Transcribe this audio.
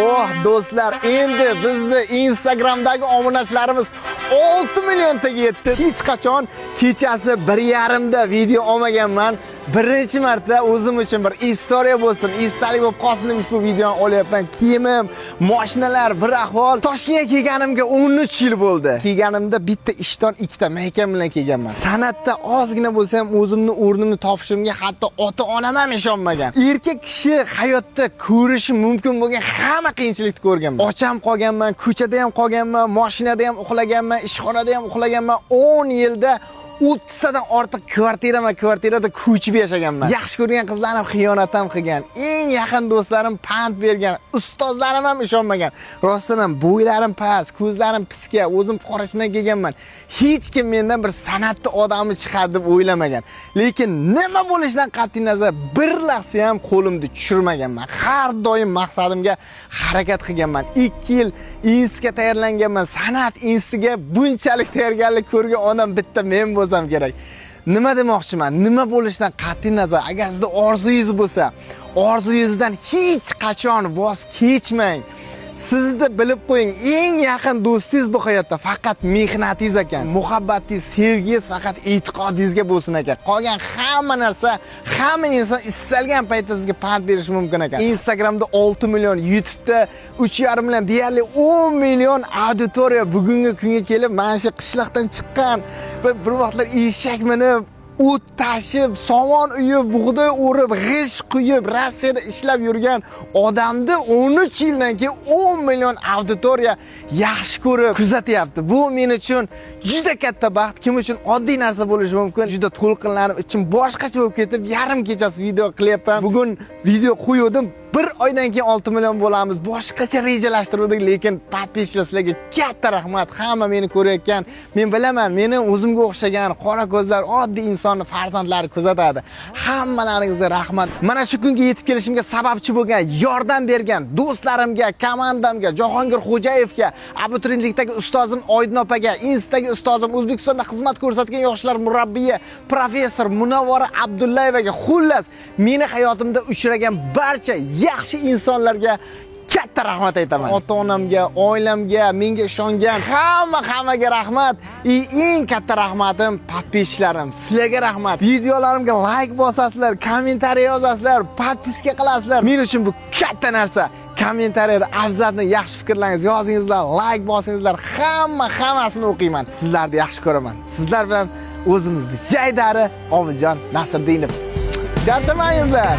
Oh do'stlar, endi bizni Instagramdagi obunachilarimiz 6 milliontaga yetdi. Hech qachon kechasi 1:30 da video olmaganman. Birinchi marta o'zim uchun bir istoriya bo'lsin, esdalik bo'lib qolsin deb bu videoni olyapman. Kiyimim, mashinalar, bir ahvol. Toshkentga kelganimga 13 yil bo'ldi. Kelganimda bitta ishton ikkita mahkam bilan kelganman. San'atda ozgina bo'lsa ham o'zimni o'rnimni topishimga hatto ota-onam ham ishonmagan. Erkak kishi hayotda ko'rishi mumkin bo'lgan hamma qiyinchilikni ko'rganman. Ocham qolganman, ko'chada ham qolganman, mashinada ham uxlaganman, ishxonada ham uxlaganman. 10 yilda 30 tadan ortiq kvartirada ko'chib yashaganman. Yaxshi ko'rgan qizlarim xiyonat ham qilgan. Eng yaqin do'stlarim pand bergan. Ustozlarim ham ishonmagan. Rostdan ham bo'ylarim past, ko'zlarim piska, o'zim qorashidan kelganman. Hech kim mendan bir san'atli odamni chiqadi deb o'ylamagan. Lekin nima bo'lishidan qat'iy nazar bir lahza ham qo'limni tushirmaganman. Har doim maqsadimga harakat qilganman. 2 yil institutga tayyorlanganman. San'at institutiga bunchalik tayyorgarlik ko'rgan odam bitta men bo'lsam kerak. Nima demoqchiman? Nima bo'lishidan qat'iy nazar, agar sizda orzungiz bo'lsa, orzungizdan hech qachon voz kechmang. Sizni bilib qo'ying, eng yaqin do'stingiz bu hayotda faqat mehnatingiz ekan. Muhabbatingiz, sevgingiz faqat e'tiqodingizga bo'lsin ekan. Qolgan hamma narsa, hamma inson istalgan paytda sizga pand berishi mumkin ekan. Instagramda 6 million, YouTube'da 3,5 million, deyarli 10 million auditoriya bugungi kunga kelib, mana shu qishloqdan chiqqan bir vaqtlar eshak minib, o't tashib, somon uyib, bug'doy o'rib, g'ish quyib, Rossiyada ishlab yurgan odamni 13 yildan keyin 10 million auditoriya yaxshi ko'rib kuzatyapti. Bu men uchun juda katta baxt. Kim uchun oddiy narsa bo'lishi mumkin. Juda to'lqinlanib, ichim boshqacha bo'lib ketib, yarim kechasi video qilyapman. Bugun video qo'ydim. Bir oydan keyin 6 million bo'lamiz. Boshqacha rejalashtirdik, lekin podpischilarga katta rahmat. Hamma meni ko'rayotgan. Men bilaman, meni o'zimga o'xshagan qora ko'zlar oddiy insonni farzandlari kuzatadi. Hammalaringizga rahmat. Mana shu kunga yetib kelishimga sababchi bo'lgan, yordam bergan do'stlarimga, komandamga, Jahongir Xo'jayevga, abituriyentlikdagi ustozim Oydin opaga, Instadagi ustozim, O'zbekistonda xizmat ko'rsatgan yoshlar murabbiyi professor Munavvara Abdullayevaga, xullas meni hayotimda uchragan barcha yaxshi insonlarga katta rahmat aytaman. Ota-onamga, oilamga, menga ishongan hammaga rahmat. Eng katta rahmatim podpischilarim. Sizlarga rahmat. Videolarimga like bosasizlar, kommentariy yozasizlar, podpiska qilasizlar. Men uchun bu katta narsa. Kommentariyada afzalni yaxshi fikrlaringiz yozingizlar, like bosingizlar. Hammasini o'qiyman. Sizlarni yaxshi ko'raman. Sizlar bilan o'zimizni Jaydari Omijon Nasriddinov. Charchamayingizlar.